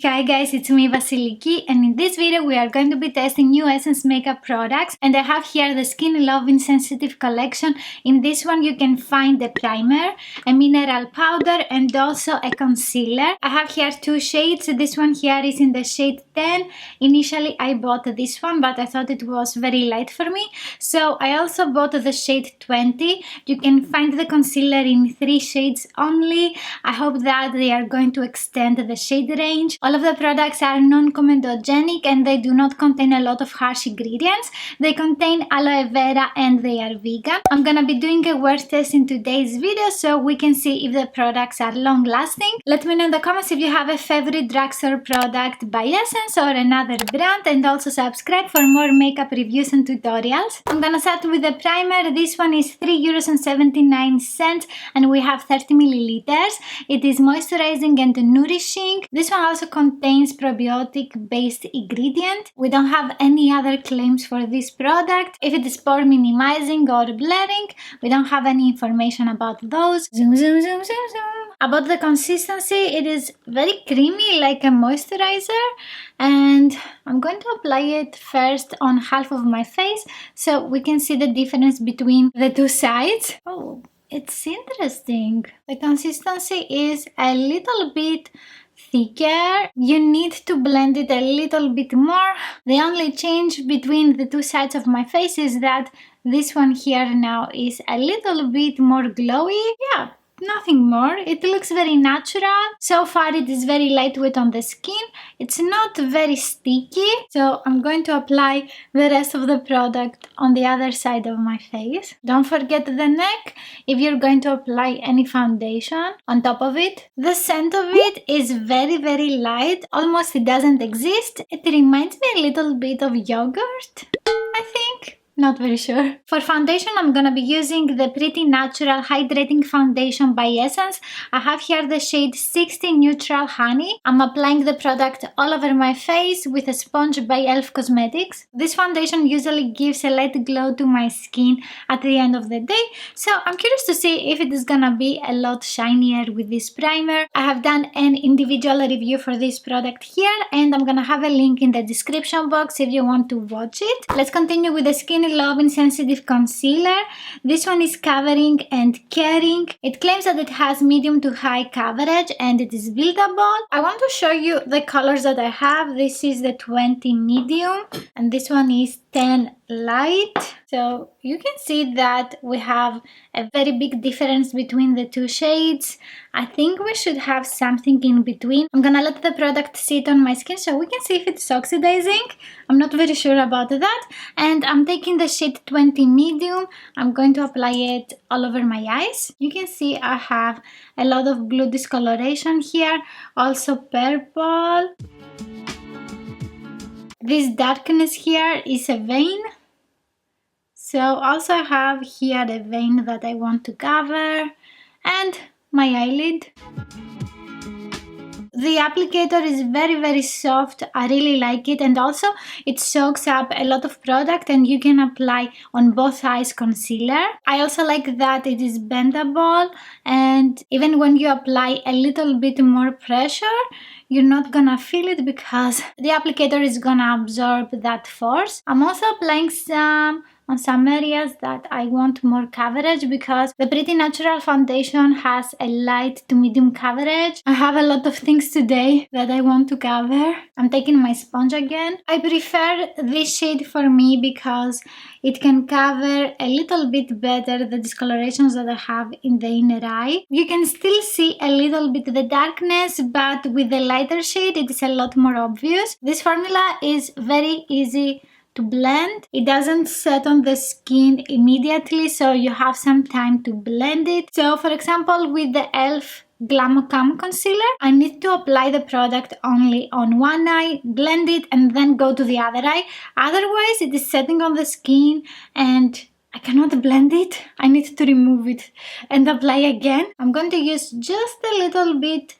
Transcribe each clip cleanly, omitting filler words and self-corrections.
Hi guys, it's me Vasilikis, and in this video we are going to be testing new Essence makeup products, and I have here the Skin Lovin Sensitive collection. In this one you can find the primer, a mineral powder and also a concealer. I have here two shades. This one here is in the shade 10. Initially I bought this one, but I thought it was very light for me, so I also bought the shade 20. You can find the concealer in 3 shades only. I hope that they are going to extend the shade range. All of the products are non-comedogenic and they do not contain a lot of harsh ingredients. They contain aloe vera and they are vegan. I'm gonna be doing a wear test in today's video so we can see if the products are long lasting. Let me know in the comments if you have a favorite drugstore product by Essence or another brand, and also subscribe for more makeup reviews and tutorials. I'm gonna start with the primer. This one is €3.79 and we have 30 milliliters. It is moisturizing and nourishing. This one also contains probiotic based ingredient. We don't have any other claims for this product. If it is pore minimizing or blurring, we don't have any information about those. Zoom, zoom, zoom, zoom, zoom. About the consistency, it is very creamy like a moisturizer, and I'm going to apply it first on half of my face so we can see the difference between the two sides. Oh, it's interesting. The consistency is a little bit thicker. You need to blend it a little bit more. The only change between the two sides of my face is that this one here now is a little bit more glowy. Yeah, nothing more. It looks very natural. So far it is very lightweight on the skin. It's not very sticky. So I'm going to apply the rest of the product on the other side of my face. Don't forget the neck if you're going to apply any foundation on top of it. The scent of it is very, very light. Almost it doesn't exist. It reminds me a little bit of yogurt, I think. Not very sure. For foundation, I'm gonna be using the Pretty Natural Hydrating Foundation by Essence. I have here the shade 60 Neutral Honey. I'm applying the product all over my face with a sponge by e.l.f. Cosmetics. This foundation usually gives a light glow to my skin at the end of the day, so I'm curious to see if it is gonna be a lot shinier with this primer. I have done an individual review for this product here, and I'm gonna have a link in the description box if you want to watch it. Let's continue with the Skin Lovin Sensitive Concealer. This one is covering and caring. It claims that it has medium to high coverage and it is buildable. I want to show you the colors that I have. This is the 20 medium and this one is 10 light. So you can see that we have a very big difference between the two shades. I think we should have something in between. I'm gonna let the product sit on my skin so we can see if it's oxidizing. I'm not very sure about that. And I'm taking the shade 20 medium. I'm going to apply it all over my eyes. You can see I have a lot of blue discoloration here, also purple. This darkness here is a vein. So also I have here a vein that I want to cover, and my eyelid. The applicator is very, very soft. I really like it, and also it soaks up a lot of product and you can apply on both eyes concealer. I also like that it is bendable, and even when you apply a little bit more pressure, you're not gonna feel it because the applicator is gonna absorb that force. I'm also applying some on some areas that I want more coverage because the Pretty Natural foundation has a light to medium coverage. I have a lot of things today that I want to cover. I'm taking my sponge again. I prefer this shade for me because it can cover a little bit better the discolorations that I have in the inner eye. You can still see a little bit the darkness, but with the lighter shade it is a lot more obvious. This formula is very easy to blend. It doesn't set on the skin immediately, so you have some time to blend it. So for example, with the e.l.f. Glam Cam Concealer, I need to apply the product only on one eye, blend it, and then go to the other eye. Otherwise, it is setting on the skin and I cannot blend it. I need to remove it and apply again. I'm going to use just a little bit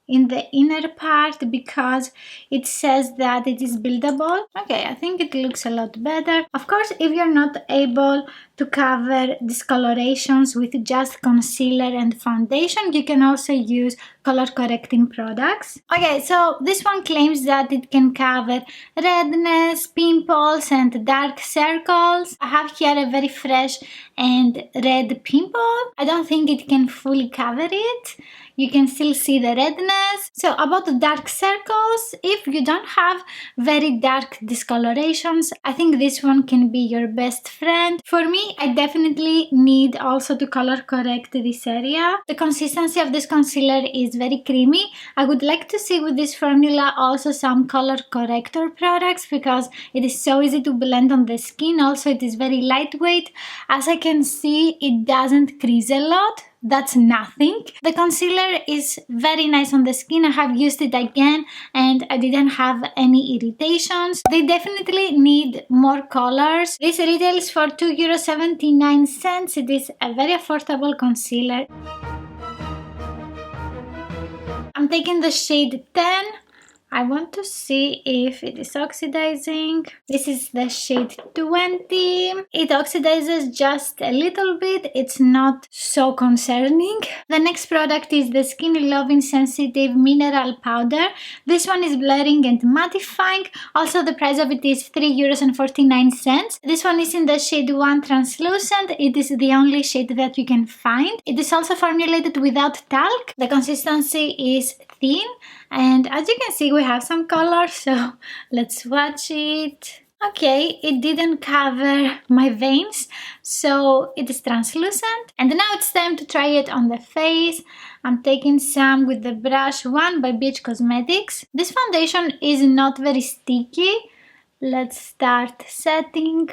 in the inner part because it says that it is buildable. Okay, I think it looks a lot better. Of course, if you're not able to cover discolorations with just concealer and foundation, you can also use color correcting products. Okay, so this one claims that it can cover redness, pimples, and dark circles. I have here a very fresh and red pimple. I don't think it can fully cover it. You can still see the redness. So about the dark circles, if you don't have very dark discolorations, I think this one can be your best friend. For me, I definitely need also to color correct this area. The consistency of this concealer is very creamy. I would like to see with this formula also some color corrector products because it is so easy to blend on the skin. Also, it is very lightweight. As I can see, it doesn't crease a lot. That's nothing. The concealer is very nice on the skin. I have used it again and I didn't have any irritations. They definitely need more colors. This retails for €2.79. It is a very affordable concealer. I'm taking the shade 10. I want to see if it is oxidizing. This is the shade 20. It oxidizes just a little bit. It's not so concerning. The next product is the Lovin Sensitive Mineral Powder. This one is blurring and mattifying. Also, the price of it is €3.49. This one is in the shade 1 Translucent. It is the only shade that you can find. It is also formulated without talc. The consistency is thin. And as you can see, we have some color, so let's swatch it. Okay, it didn't cover my veins, so it is translucent. And now it's time to try it on the face. I'm taking some with the brush 1 by BH Cosmetics. This foundation is not very sticky. Let's start setting.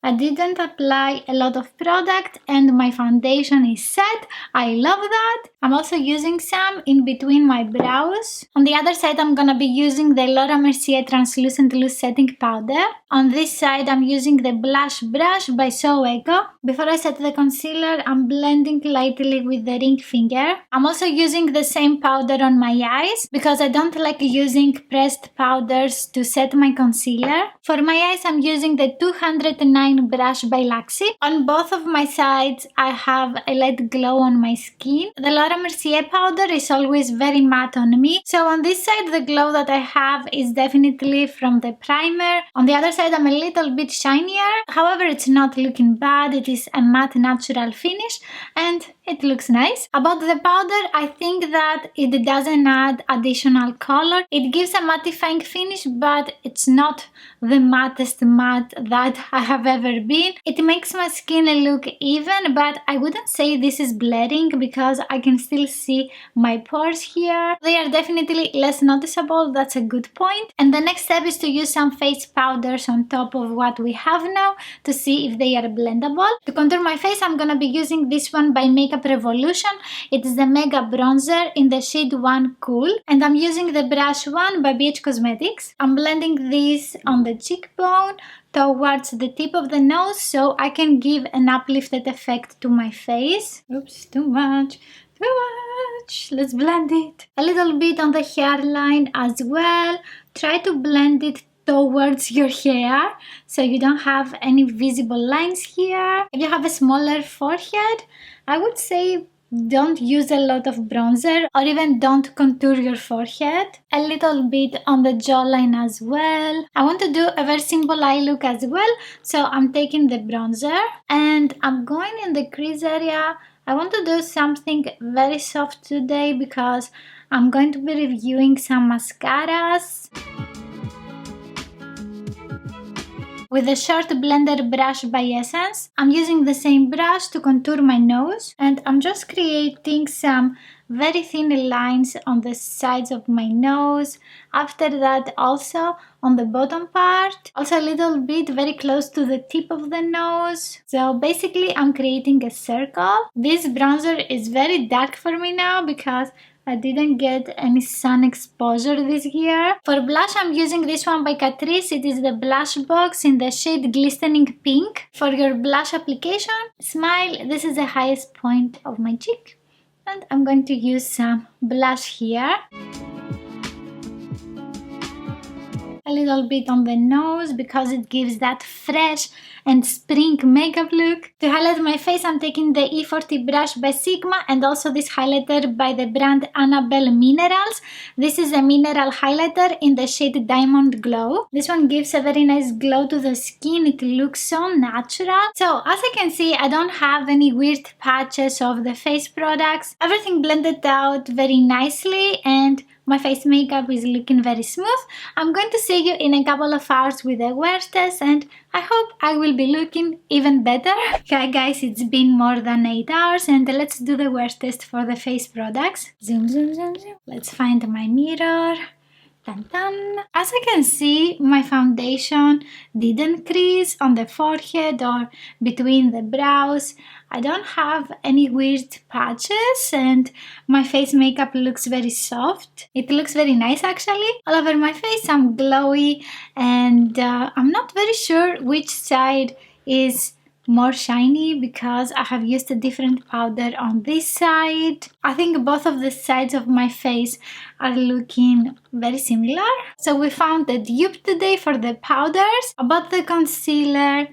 I didn't apply a lot of product and my foundation is set. I love that. I'm also using some in between my brows. On the other side, I'm gonna be using the Laura Mercier Translucent Loose Setting Powder. On this side, I'm using the Blush Brush by So Eco. Before I set the concealer, I'm blending lightly with the ring finger. I'm also using the same powder on my eyes because I don't like using pressed powders to set my concealer. For my eyes, I'm using the 209 brush by Laxi. On both of my sides, I have a light glow on my skin. The Laura Mercier powder is always very matte on me. So on this side, the glow that I have is definitely from the primer. On the other side, I'm a little bit shinier. However, it's not looking bad. It is a matte natural finish and it looks nice. About the powder, I think that it doesn't add additional color. It gives a mattifying finish, but it's not the mattest matte that I have ever been. It makes my skin look even, but I wouldn't say this is blurring because I can still see my pores here. They are definitely less noticeable. That's a good point. And the next step is to use some face powders on top of what we have now to see if they are blendable. To contour my face, I'm gonna be using this one by Makeup Revolution. It is the Mega Bronzer in the shade 1 Cool. And I'm using the brush 1 by BH Cosmetics. I'm blending this on the cheekbone towards the tip of the nose so I can give an uplifted effect to my face. Oops, too much. Let's blend it. A little bit on the hairline as well. Try to blend it towards your hair so you don't have any visible lines here. If you have a smaller forehead, I would say don't use a lot of bronzer or even don't contour your forehead. A little bit on the jawline as well. I want to do a very simple eye look as well, so I'm taking the bronzer and I'm going in the crease area. I want to do something very soft today because I'm going to be reviewing some mascaras. With a short blender brush by Essence, I'm using the same brush to contour my nose and I'm just creating some very thin lines on the sides of my nose. After that also on the bottom part, also a little bit very close to the tip of the nose. So basically I'm creating a circle. This bronzer is very dark for me now because I didn't get any sun exposure this year. For blush, I'm using this one by Catrice. It is the Blush Box in the shade Glistening Pink. For your blush application, smile. This is the highest point of my cheek. And I'm going to use some blush here. A little bit on the nose because it gives that fresh and spring makeup look. To highlight my face, I'm taking the E40 brush by Sigma and also this highlighter by the brand Annabelle Minerals. This is a mineral highlighter in the shade Diamond Glow. This one gives a very nice glow to the skin. It looks so natural. So as you can see, I don't have any weird patches of the face products. Everything blended out very nicely and my face makeup is looking very smooth. I'm going to see you in a couple of hours with a wear test and I hope I will be looking even better. Hi guys, it's been more than 8 hours and let's do the wear test for the face products. Zoom, zoom, zoom, zoom. Let's find my mirror. Dun, dun. As you can see, my foundation didn't crease on the forehead or between the brows. I don't have any weird patches and my face makeup looks very soft. It looks very nice actually. All over my face I'm glowy and I'm not very sure which side is more shiny because I have used a different powder on this side. I think both of the sides of my face are looking very similar. So we found a dupe today for the powders. About the concealer,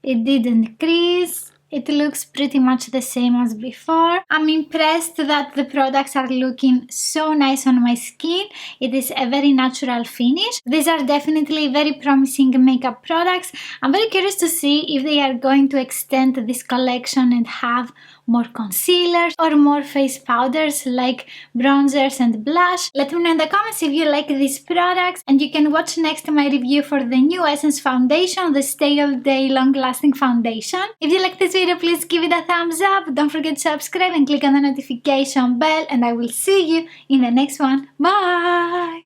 it didn't crease. It looks pretty much the same as before. I'm impressed that the products are looking so nice on my skin. It is a very natural finish. These are definitely very promising makeup products. I'm very curious to see if they are going to extend this collection and have more concealers or more face powders like bronzers and blush. Let me know in the comments if you like these products and you can watch next my review for the new Essence foundation, the Stay All Day Long Lasting Foundation. If you like this video, please give it a thumbs up. Don't forget to subscribe and click on the notification bell and I will see you in the next one. Bye!